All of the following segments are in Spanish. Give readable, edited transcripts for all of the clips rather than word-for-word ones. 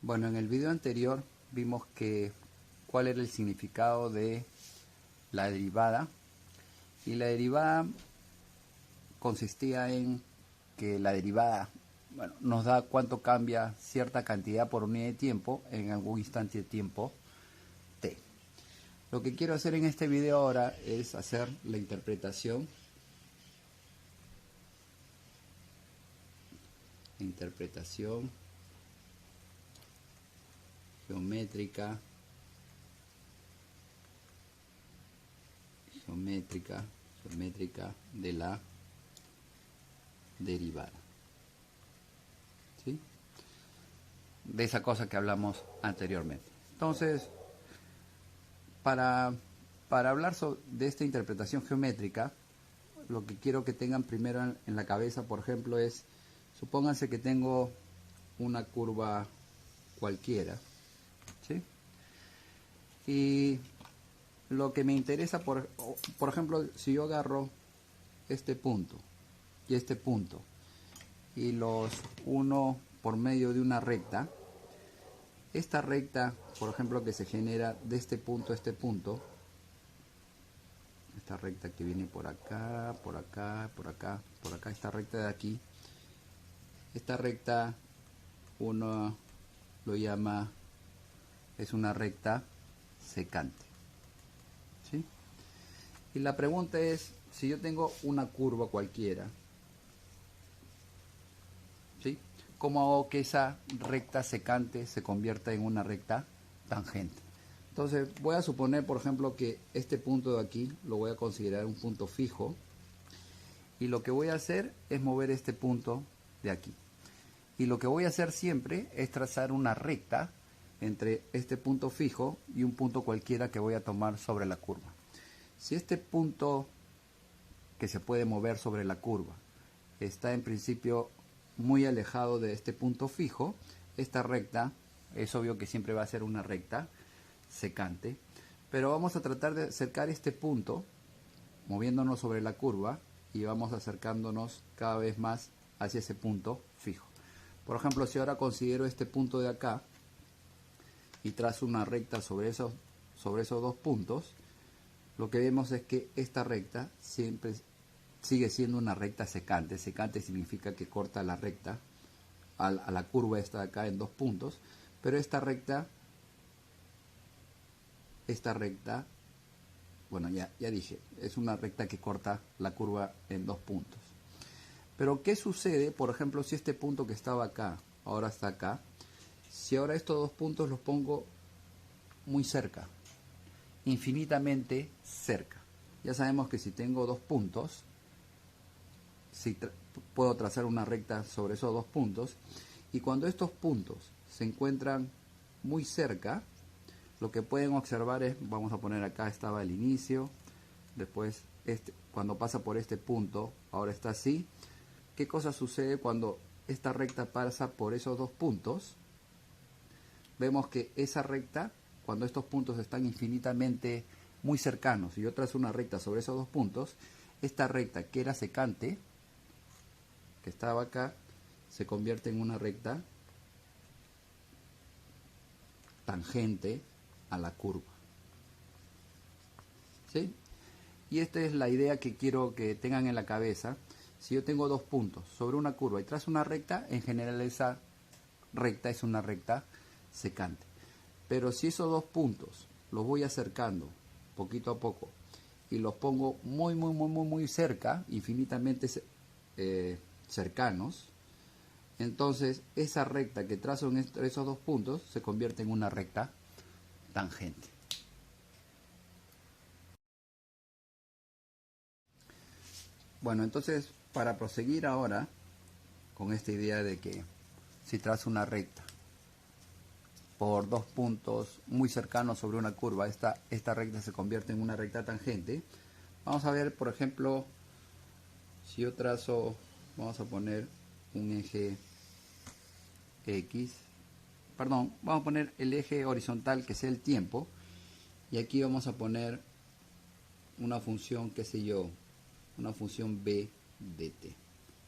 Bueno, en el video anterior vimos que cuál era el significado de la derivada, y la derivada consistía en que la derivada nos da cuánto cambia cierta cantidad por unidad de tiempo en algún instante de tiempo t. Lo que quiero hacer en este video ahora es hacer la interpretación geométrica de la derivada, ¿sí? De esa cosa que hablamos anteriormente. Entonces, para hablar de esta interpretación geométrica, lo que quiero que tengan primero en la cabeza, por ejemplo, es, supónganse que tengo una curva cualquiera, ¿sí? Y lo que me interesa, por ejemplo, si yo agarro este punto y este punto y los uno por medio de una recta, esta recta, por ejemplo, que se genera de este punto a este punto, esta recta que viene por acá, por acá, por acá, por acá, esta recta de aquí, esta recta uno lo llama, es una recta secante, ¿sí? Y la pregunta es, si yo tengo una curva cualquiera, ¿sí?, ¿cómo hago que esa recta secante se convierta en una recta tangente? Entonces voy a suponer, por ejemplo, que este punto de aquí lo voy a considerar un punto fijo, y lo que voy a hacer es mover este punto de aquí. Y lo que voy a hacer siempre es trazar una recta entre este punto fijo y un punto cualquiera que voy a tomar sobre la curva. Si este punto que se puede mover sobre la curva está en principio muy alejado de este punto fijo, esta recta es obvio que siempre va a ser una recta secante, pero vamos a tratar de acercar este punto moviéndonos sobre la curva, y vamos acercándonos cada vez más hacia ese punto fijo. Por ejemplo, si ahora considero este punto de acá y trazo una recta sobre esos dos puntos, lo que vemos es que esta recta siempre sigue siendo una recta secante. Secante significa que corta la recta a la curva esta de acá en dos puntos, pero esta recta, bueno, ya dije, es una recta que corta la curva en dos puntos. Pero ¿qué sucede, por ejemplo, si este punto que estaba acá, ahora está acá? Si ahora estos dos puntos los pongo muy cerca, infinitamente cerca. Ya sabemos que si tengo dos puntos, puedo trazar una recta sobre esos dos puntos, y cuando estos puntos se encuentran muy cerca, lo que pueden observar es, vamos a poner acá estaba el inicio, después cuando pasa por este punto, ahora está así. ¿Qué cosa sucede cuando esta recta pasa por esos dos puntos? Vemos que esa recta, cuando estos puntos están infinitamente muy cercanos, y yo trazo una recta sobre esos dos puntos, esta recta que era secante, que estaba acá, se convierte en una recta tangente a la curva, ¿sí? Y esta es la idea que quiero que tengan en la cabeza. Si yo tengo dos puntos sobre una curva y trazo una recta, en general esa recta es una recta secante. Pero si esos dos puntos los voy acercando poquito a poco y los pongo muy cerca, infinitamente cercanos, entonces esa recta que trazo entre esos dos puntos se convierte en una recta tangente. Bueno, entonces para proseguir ahora con esta idea de que si trazo una recta por dos puntos muy cercanos sobre una curva, esta recta se convierte en una recta tangente. Vamos a ver, por ejemplo, si yo trazo, vamos a poner un eje X, perdón, vamos a poner el eje horizontal, que sea el tiempo, y aquí vamos a poner una función, qué sé yo, una función b de t.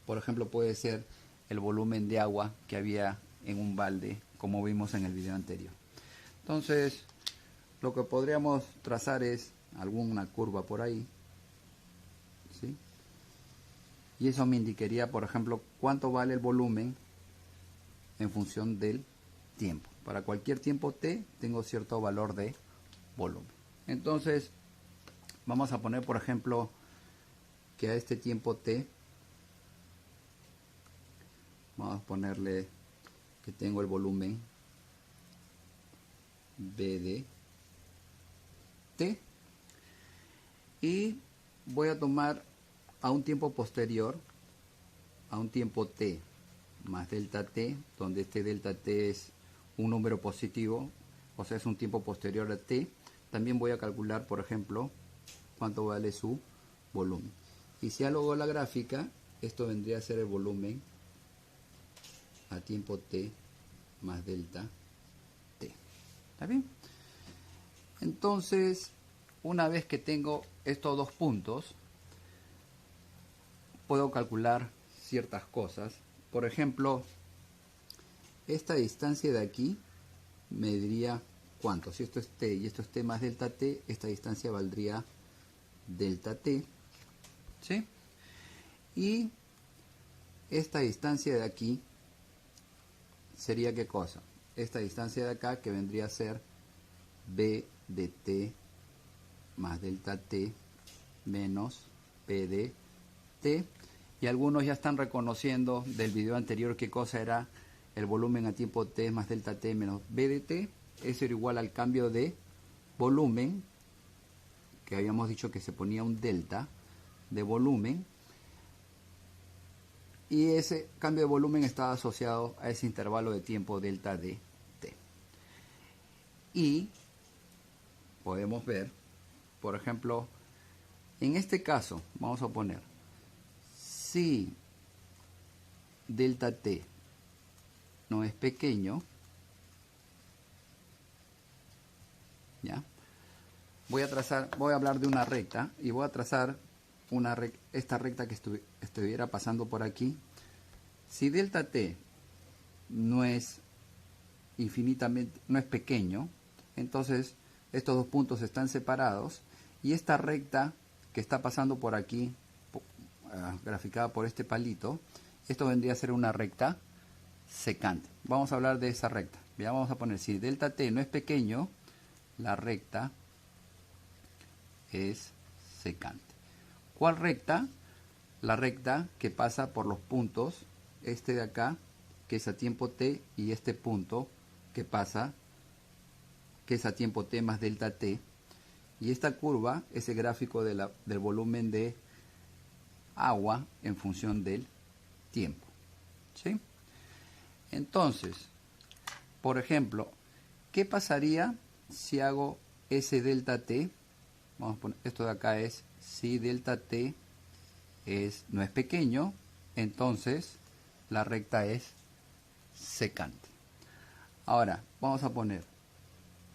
Por ejemplo, puede ser el volumen de agua que había en un balde como vimos en el video anterior. Entonces, lo que podríamos trazar es alguna curva por ahí, ¿sí? Y eso me indicaría, por ejemplo, cuánto vale el volumen en función del tiempo. Para cualquier tiempo t tengo cierto valor de volumen. Entonces, vamos a poner, por ejemplo, que a este tiempo t, vamos a ponerle que tengo el volumen B de t, y voy a tomar a un tiempo posterior, a un tiempo t más delta t, donde este delta t es un número positivo, o sea, es un tiempo posterior a t. También voy a calcular, por ejemplo, cuánto vale su volumen. Y si hago la gráfica, esto vendría a ser el volumen a tiempo t más delta t. ¿Está bien? Entonces, una vez que tengo estos dos puntos, puedo calcular ciertas cosas. Por ejemplo, esta distancia de aquí me diría cuánto. Si esto es t y esto es t más delta t, esta distancia valdría delta t, ¿sí? Y esta distancia de aquí sería ¿qué cosa? Esta distancia de acá, que vendría a ser b de t más delta t menos p de t. Y algunos ya están reconociendo del video anterior qué cosa era el volumen a tiempo t más delta t menos b de t. Eso era igual al cambio de volumen, que habíamos dicho que se ponía un delta de volumen, y ese cambio de volumen estaba asociado a ese intervalo de tiempo delta de t. Y podemos ver, por ejemplo, en este caso, vamos a poner, si delta t no es pequeño, ¿ya? Voy a hablar de una recta y voy a trazar esta recta que estuviera pasando por aquí. Si delta t no es pequeño, entonces estos dos puntos están separados y esta recta que está pasando por aquí, graficada por este palito, esto vendría a ser una recta secante. Vamos a hablar de esa recta. Ya vamos a poner, si delta t no es pequeño, la recta es secante. ¿Cuál recta? La recta que pasa por los puntos, este de acá, que es a tiempo t, y este punto que pasa, que es a tiempo t más delta t. Y esta curva es el gráfico del volumen de agua en función del tiempo, ¿sí? Entonces, por ejemplo, ¿qué pasaría si hago ese delta t? Vamos a poner, esto de acá es, si delta t no es pequeño, entonces la recta es secante. Ahora, vamos a poner,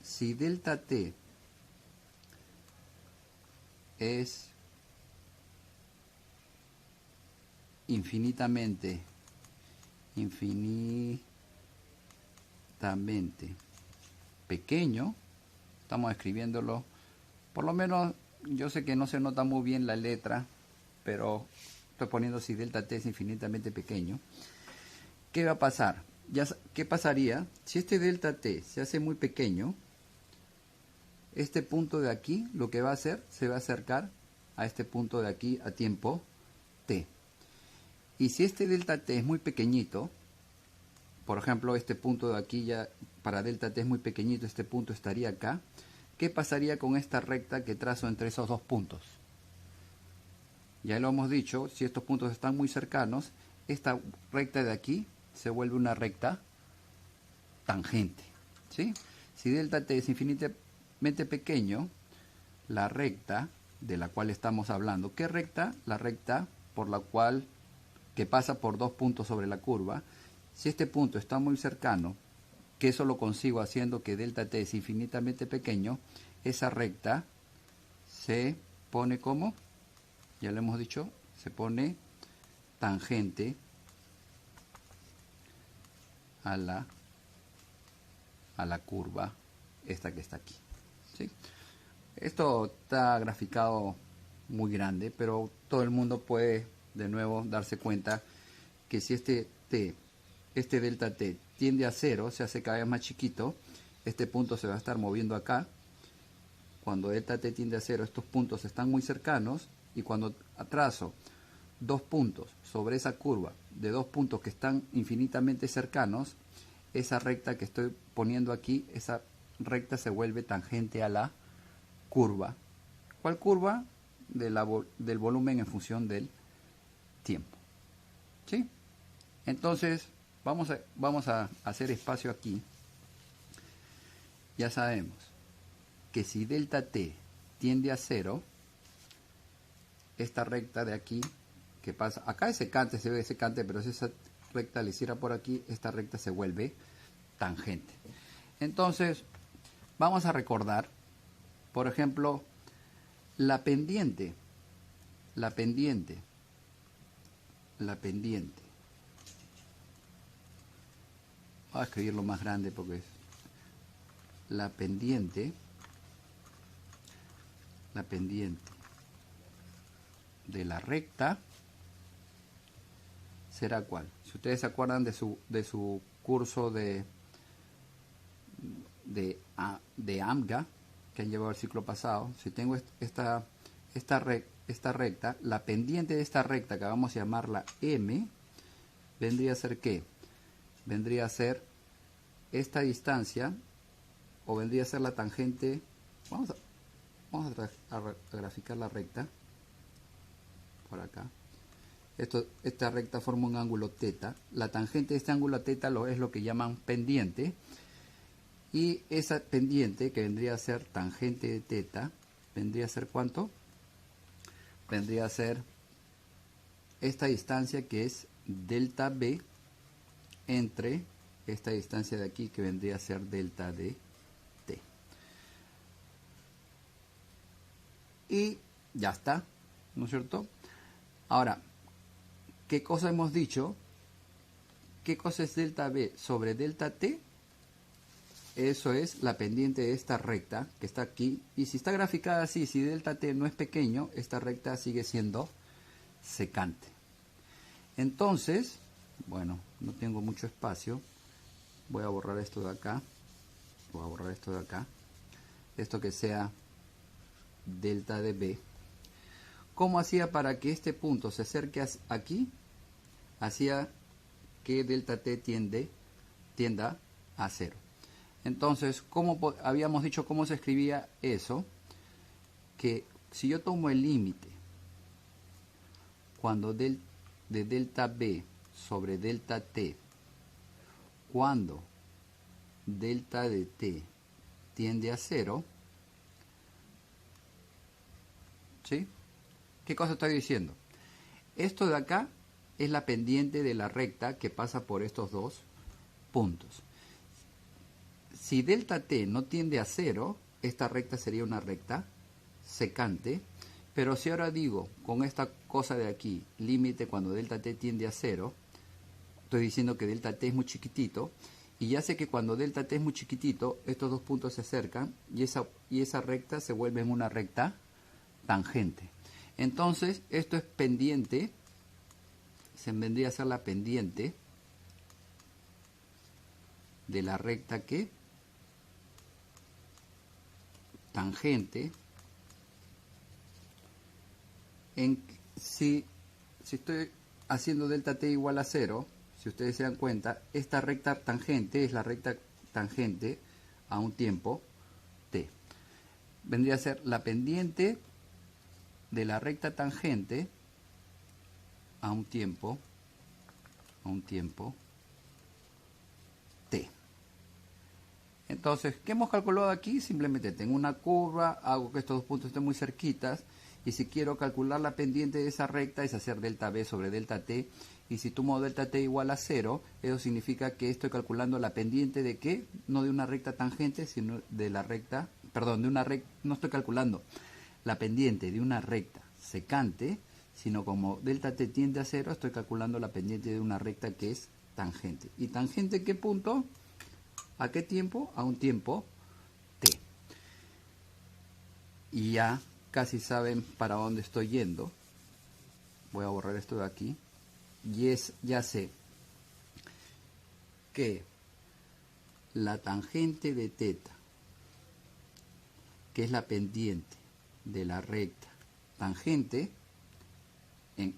si delta t es infinitamente pequeño, estamos escribiéndolo, por lo menos yo sé que no se nota muy bien la letra, pero estoy poniendo si delta t es infinitamente pequeño. ¿Qué va a pasar? ¿Qué pasaría si este delta t se hace muy pequeño? Este punto de aquí lo que va a hacer, se va a acercar a este punto de aquí a tiempo t. Y si este delta t es muy pequeñito, por ejemplo, este punto de aquí ya para delta t es muy pequeñito, este punto estaría acá, ¿qué pasaría con esta recta que trazo entre esos dos puntos? Ya lo hemos dicho, si estos puntos están muy cercanos, esta recta de aquí se vuelve una recta tangente, ¿sí? Si delta t es infinitamente pequeño, la recta de la cual estamos hablando, ¿qué recta? La recta por la cual, que pasa por dos puntos sobre la curva. Si este punto está muy cercano, que eso lo consigo haciendo que delta t es infinitamente pequeño, esa recta se pone como, ya lo hemos dicho, se pone tangente a la a la curva esta que está aquí, ¿sí? Esto está graficado muy grande, pero todo el mundo puede de nuevo darse cuenta que si este delta t tiende a 0, se hace cada vez más chiquito, este punto se va a estar moviendo acá. Cuando delta t tiende a 0, estos puntos están muy cercanos, y cuando trazo dos puntos sobre esa curva de dos puntos que están infinitamente cercanos, esa recta que estoy poniendo aquí, esa recta se vuelve tangente a la curva. ¿Cuál curva? Del volumen en función del tiempo, ¿sí? Entonces vamos a hacer espacio aquí. Ya sabemos que si delta t tiende a 0, esta recta de aquí que pasa, acá es secante, se ve secante, pero si esa recta le hiciera por aquí, esta recta se vuelve tangente. Entonces vamos a recordar, por ejemplo, la pendiente. Voy a escribirlo más grande porque es la pendiente de la recta será ¿cuál? Si ustedes se acuerdan de su curso de AMGA que han llevado el ciclo pasado, si tengo esta recta, la pendiente de esta recta, que vamos a llamarla M, vendría a ser ¿qué? Vendría a ser esta distancia, o vendría a ser la tangente. Vamos a graficar la recta por acá. Esta recta forma un ángulo θ. La tangente de este ángulo θ es lo que llaman pendiente, y esa pendiente, que vendría a ser tangente de θ, vendría a ser ¿cuánto? Vendría a ser esta distancia, que es delta b, entre esta distancia de aquí, que vendría a ser delta de t. Y ya está, ¿no es cierto? Ahora, ¿qué cosa hemos dicho? ¿Qué cosa es delta b sobre delta t? Eso es la pendiente de esta recta que está aquí. Y si está graficada así, si delta t no es pequeño, esta recta sigue siendo secante. Entonces, bueno, no tengo mucho espacio. Voy a borrar esto de acá. Voy a borrar esto de acá. Esto que sea delta de b. ¿Cómo hacía para que este punto se acerque aquí? Hacía que delta t tienda a 0. Entonces, ¿cómo habíamos dicho cómo se escribía eso? Que si yo tomo el límite cuando de delta b sobre delta t, cuando delta de t tiende a 0, ¿sí? ¿Qué cosa estoy diciendo? Esto de acá es la pendiente de la recta que pasa por estos dos puntos. Si delta t no tiende a 0, esta recta sería una recta secante. Pero si ahora digo, con esta cosa de aquí, límite cuando delta t tiende a 0, estoy diciendo que delta t es muy chiquitito, y ya sé que cuando delta t es muy chiquitito, estos dos puntos se acercan, y esa recta se vuelve en una recta tangente. Entonces, esto es pendiente, se vendría a ser la pendiente de la recta que tangente. Si estoy haciendo delta t igual a 0, si ustedes se dan cuenta, esta recta tangente es la recta tangente a un tiempo t. Vendría a ser la pendiente de la recta tangente a un tiempo t. Entonces, ¿qué hemos calculado aquí? Simplemente tengo una curva, hago que estos dos puntos estén muy cerquitas, y si quiero calcular la pendiente de esa recta es hacer delta b sobre delta t, y si tomo delta t igual a 0, eso significa que estoy calculando la pendiente de ¿qué? No de una recta tangente, sino de la recta, perdón, no estoy calculando la pendiente de una recta secante, sino como delta t tiende a 0, estoy calculando la pendiente de una recta que es tangente. ¿Y tangente qué punto? ¿A qué tiempo? A un tiempo t. Y ya casi saben para dónde estoy yendo. Voy a borrar esto de aquí. Y ya sé que la tangente de teta, que es la pendiente de la recta tangente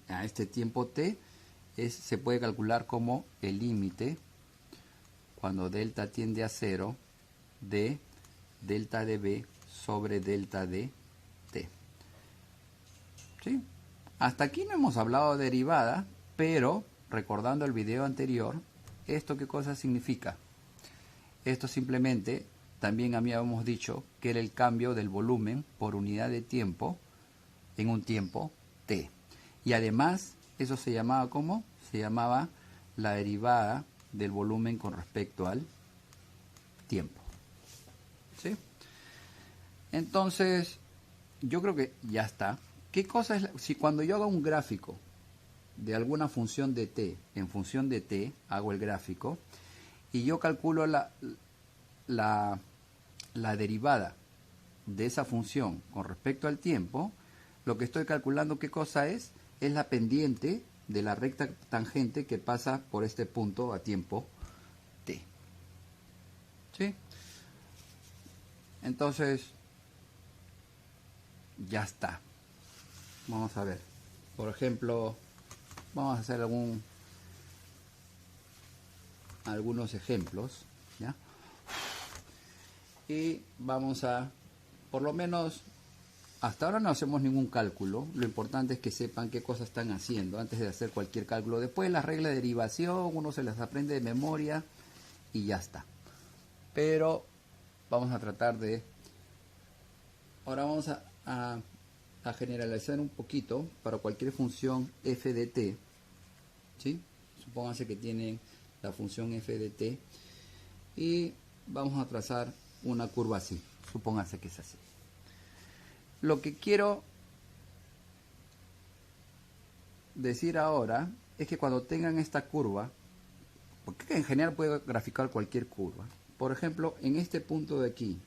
a este tiempo t, se puede calcular como el límite cuando delta tiende a 0 de delta de b sobre delta de t. ¿Sí? Hasta aquí no hemos hablado de derivada, pero recordando el video anterior, ¿esto qué cosa significa? Esto simplemente, también habíamos dicho que era el cambio del volumen por unidad de tiempo en un tiempo t. Y además, eso se llamaba ¿cómo? Se llamaba la derivada del volumen con respecto al tiempo. ¿Sí? Entonces, yo creo que ya está. ¿Qué cosa es? Si cuando yo hago un gráfico de alguna función de t, en función de t, hago el gráfico, y yo calculo la derivada de esa función con respecto al tiempo, lo que estoy calculando, ¿qué cosa es? Es la pendiente de la recta tangente que pasa por este punto a tiempo t. ¿Sí? Entonces, ya está. Vamos a ver. Por ejemplo, vamos a hacer algunos ejemplos, ¿ya? Y vamos a, por lo menos, hasta ahora no hacemos ningún cálculo. Lo importante es que sepan qué cosas están haciendo antes de hacer cualquier cálculo. Después las reglas de derivación, uno se las aprende de memoria y ya está. Pero vamos a tratar de... Ahora vamos a generalizar un poquito para cualquier función f de t. ¿Sí? Supónganse que tienen la función f de t y vamos a trazar una curva así. Supónganse que es así. Lo que quiero decir ahora es que cuando tengan esta curva, porque en general puedo graficar cualquier curva. Por ejemplo, en este punto de aquí,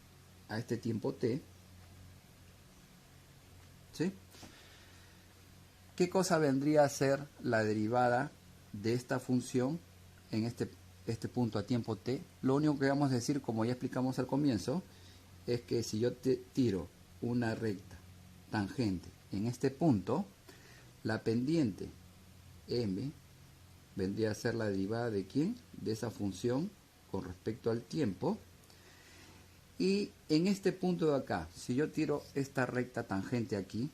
a este tiempo t, ¿sí? ¿Qué cosa vendría a ser la derivada de esta función en este punto a tiempo t? Lo único que vamos a decir, como ya explicamos al comienzo, es que si yo tiro una recta tangente en este punto, la pendiente m vendría a ser la derivada de ¿quién? De esa función con respecto al tiempo. Y en este punto de acá, si yo tiro esta recta tangente aquí,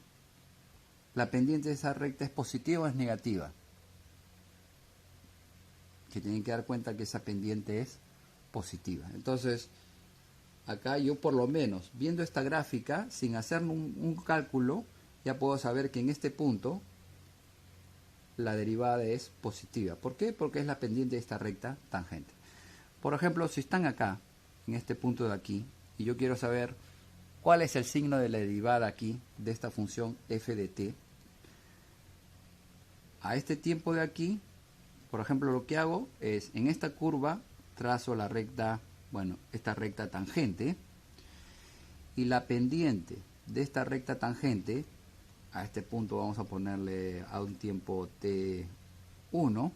la pendiente de esa recta es positiva o es negativa. Que tienen que dar cuenta que esa pendiente es positiva. Entonces, acá yo por lo menos, viendo esta gráfica, sin hacer un cálculo, ya puedo saber que en este punto la derivada es positiva. ¿Por qué? Porque es la pendiente de esta recta tangente. Por ejemplo, si están acá, en este punto de aquí, y yo quiero saber cuál es el signo de la derivada aquí de esta función f de t, a este tiempo de aquí, por ejemplo, lo que hago es, en esta curva, trazo la recta, bueno, esta recta tangente, y la pendiente de esta recta tangente, a este punto vamos a ponerle a un tiempo t1,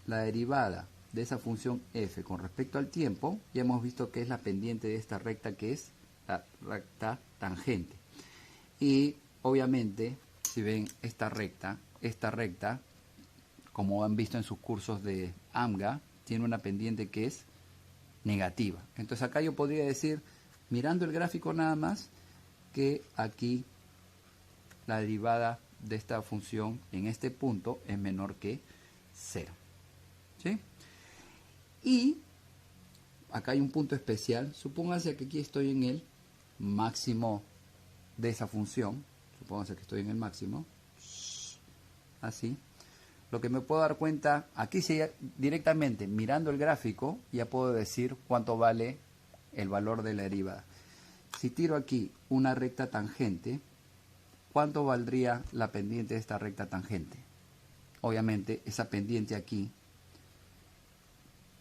la derivada de esa función f con respecto al tiempo, ya hemos visto que es la pendiente de esta recta que es la recta tangente. Y obviamente, si ven esta recta, como han visto en sus cursos de AMGA, tiene una pendiente que es negativa. Entonces acá yo podría decir, mirando el gráfico nada más, que aquí la derivada de esta función en este punto es menor que 0. ¿Sí? Y acá hay un punto especial. Supónganse que aquí estoy en el máximo de esa función. Supónganse que estoy en el máximo. Así. Lo que me puedo dar cuenta, aquí directamente mirando el gráfico, ya puedo decir cuánto vale el valor de la derivada. Si tiro aquí una recta tangente, ¿cuánto valdría la pendiente de esta recta tangente? Obviamente esa pendiente aquí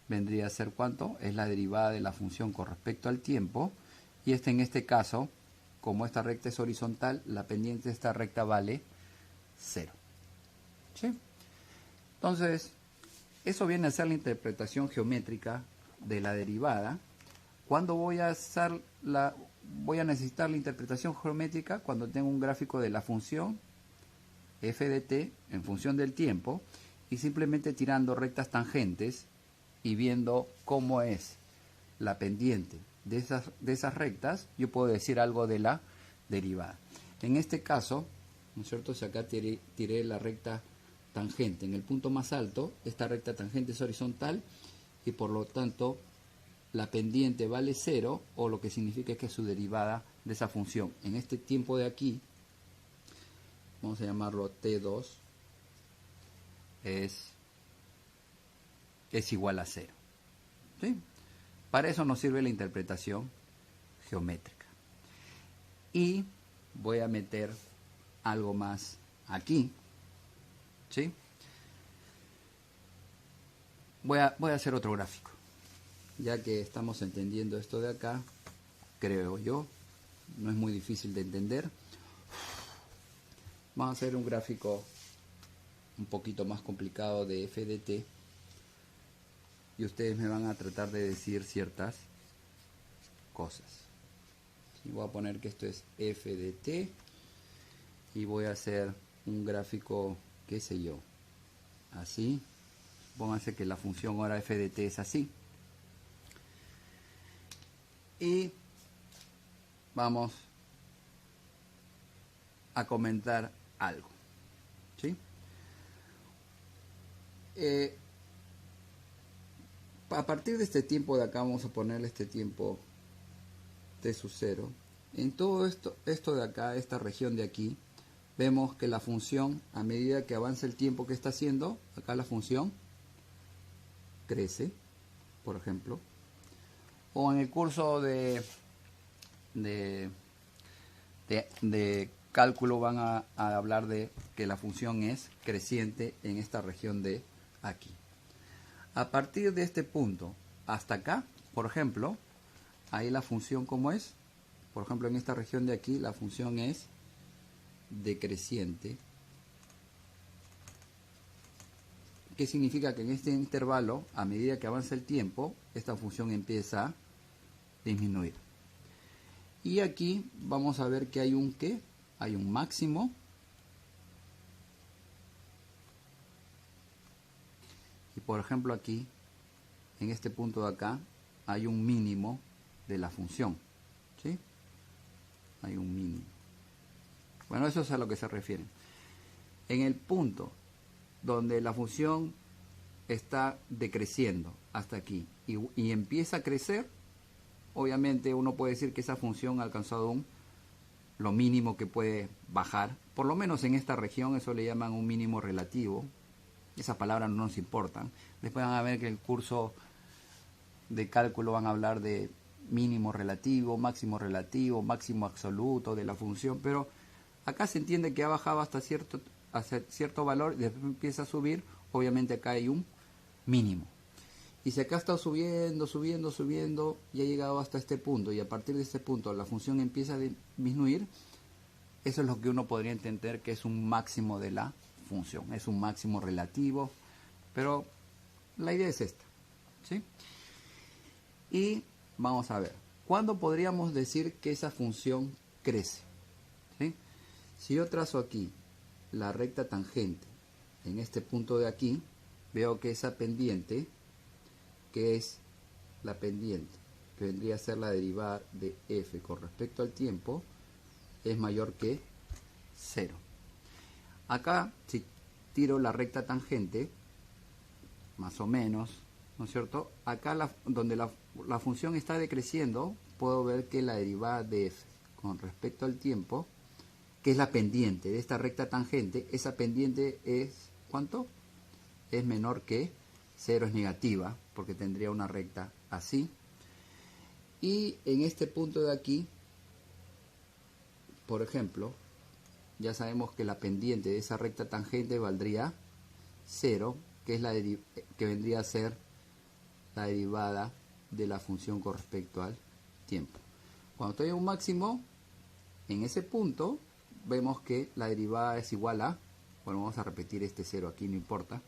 vendría a ser ¿cuánto? Es la derivada de la función con respecto al tiempo. Y en este caso, como esta recta es horizontal, la pendiente de esta recta vale 0. ¿Sí? Entonces, eso viene a ser la interpretación geométrica de la derivada. ¿Cuándo voy a necesitar la interpretación geométrica? Cuando tengo un gráfico de la función f de t en función del tiempo y simplemente tirando rectas tangentes y viendo cómo es la pendiente de esas rectas, yo puedo decir algo de la derivada. En este caso, ¿no es cierto? Si acá tiré la recta tangente en el punto más alto, esta recta tangente es horizontal y por lo tanto la pendiente vale 0, o lo que significa es que su derivada de esa función en este tiempo de aquí, vamos a llamarlo t2, es igual a 0. ¿Sí? Para eso nos sirve la interpretación geométrica. Y voy a meter algo más aquí. ¿Sí? Voy a hacer otro gráfico. Ya que estamos entendiendo esto de acá, creo yo, no es muy difícil de entender. Vamos a hacer un gráfico un poquito más complicado de f de t. Y ustedes me van a tratar de decir ciertas cosas. ¿Sí? Voy a poner que esto es f de t. Y voy a hacer un gráfico, qué sé yo, así. Pónganse que la función ahora f de t es así. Y vamos a comentar algo. ¿Sí? A partir de este tiempo de acá, vamos a ponerle este tiempo t sub 0. En todo esto de acá, esta región de aquí, vemos que la función, a medida que avanza el tiempo que está haciendo, acá la función crece, por ejemplo. O en el curso de cálculo van a hablar de que la función es creciente en esta región de aquí. A partir de este punto hasta acá, por ejemplo, ahí la función ¿cómo es? Por ejemplo, en esta región de aquí la función es decreciente. ¿Qué significa? Que en este intervalo, a medida que avanza el tiempo, esta función empieza a disminuir. Y aquí vamos a ver que hay un ¿qué? Hay un máximo y por ejemplo aquí, en este punto de acá, hay un mínimo de la función. ¿Sí? Hay un mínimo. Bueno, eso es a lo que se refiere. En el punto donde la función está decreciendo hasta aquí y empieza a crecer, obviamente uno puede decir que esa función ha alcanzado lo mínimo que puede bajar, por lo menos en esta región. Eso le llaman un mínimo relativo. Esas palabras no nos importan. Después van a ver que el curso de cálculo van a hablar de mínimo relativo, máximo absoluto de la función, pero acá se entiende que ha bajado hasta cierto valor y después empieza a subir. Obviamente acá hay un mínimo. Y si acá está subiendo y ha llegado hasta este punto, y a partir de este punto la función empieza a disminuir, eso es lo que uno podría entender que es un máximo de la función. Es un máximo relativo, pero la idea es esta. ¿Sí? Y vamos a ver, ¿cuándo podríamos decir que esa función crece? ¿Sí? Si yo trazo aquí la recta tangente en este punto de aquí, veo que esa pendiente, que es la pendiente que vendría a ser la derivada de f con respecto al tiempo, es mayor que 0. Acá, si tiro la recta tangente, más o menos, ¿no es cierto? Acá donde la función está decreciendo, puedo ver que la derivada de f con respecto al tiempo, que es la pendiente de esta recta tangente, esa pendiente es, ¿cuánto? Es menor que 0, es negativa, porque tendría una recta así. Y en este punto de aquí, por ejemplo, ya sabemos que la pendiente de esa recta tangente valdría 0, que es que vendría a ser la derivada de la función con respecto al tiempo. Cuando estoy en un máximo, en ese punto, vemos que la derivada es igual a, bueno, vamos a repetir este 0 aquí, no importa.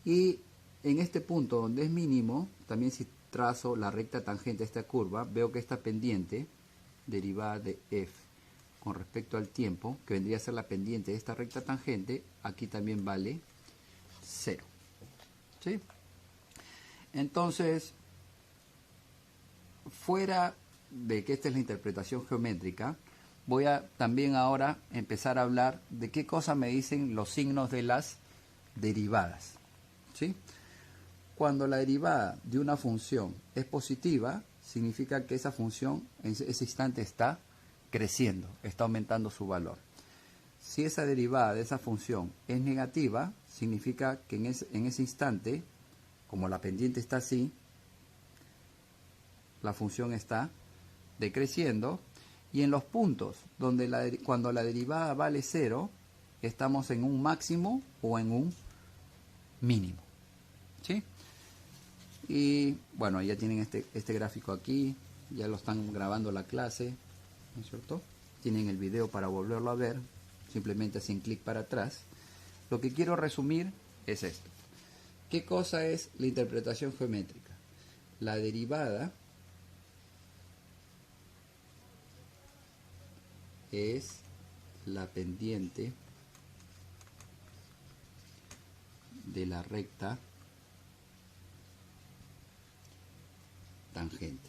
Y en este punto donde es mínimo, también si trazo la recta tangente a esta curva, veo que esta pendiente, derivada de f con respecto al tiempo, que vendría a ser la pendiente de esta recta tangente, aquí también vale 0. ¿Sí? Entonces, fuera de que esta es la interpretación geométrica, voy a también ahora empezar a hablar de qué cosa me dicen los signos de las derivadas. ¿Sí? Cuando la derivada de una función es positiva, significa que esa función en ese instante está creciendo, está aumentando su valor. Si esa derivada de esa función es negativa, significa que en ese instante, como la pendiente está así, la función está decreciendo, y en los puntos donde cuando la derivada vale 0, estamos en un máximo o en un mínimo. ¿Sí? Y bueno, ya tienen este gráfico aquí, ya lo están grabando la clase, ¿no es cierto? Tienen el video para volverlo a ver, simplemente hacen clic para atrás. Lo que quiero resumir es esto. ¿Qué cosa es la interpretación geométrica? La derivada es la pendiente de la recta tangente.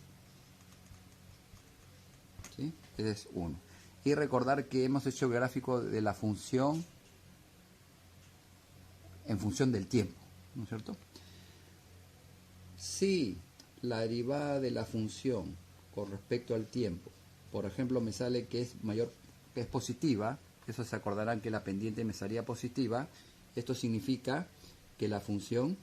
¿Sí? Ese es uno. Y recordar que hemos hecho el gráfico de la función en función del tiempo, ¿no es cierto? Si la derivada de la función con respecto al tiempo, por ejemplo, me sale que es mayor, que es positiva, eso se acordarán que la pendiente me salía positiva, esto significa que la función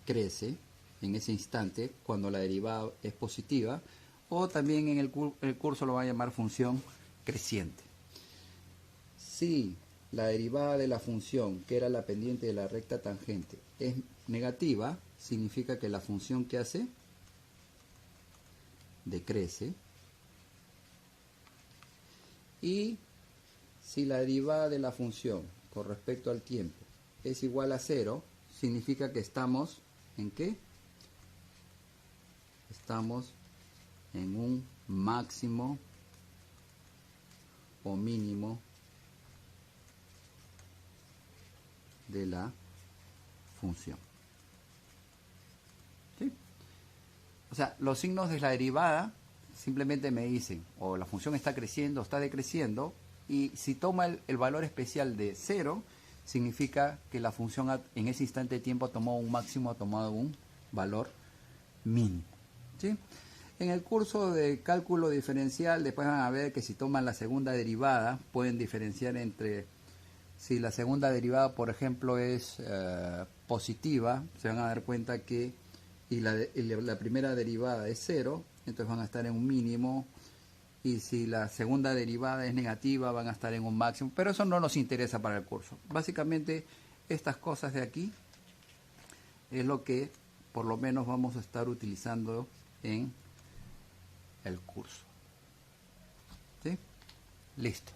crece en ese instante cuando la derivada es positiva, o también en el curso lo va a llamar función creciente. Si la derivada de la función, que era la pendiente de la recta tangente, es negativa, significa que la función que hace decrece. Y si la derivada de la función con respecto al tiempo es igual a 0, significa que estamos ¿en qué? Estamos en un máximo o mínimo de la función. ¿Sí? O sea, los signos de la derivada simplemente me dicen o la función está creciendo o está decreciendo, y si toma el valor especial de 0, significa que la función en ese instante de tiempo tomó un máximo, ha tomado un valor mínimo. ¿Sí? En el curso de cálculo diferencial después van a ver que si toman la segunda derivada pueden diferenciar entre, si la segunda derivada por ejemplo es positiva, se van a dar cuenta que y la primera derivada es 0, entonces van a estar en un mínimo, y si la segunda derivada es negativa van a estar en un máximo, pero eso no nos interesa para el curso. Básicamente estas cosas de aquí es lo que por lo menos vamos a estar utilizando en el curso. ¿Sí? Listo.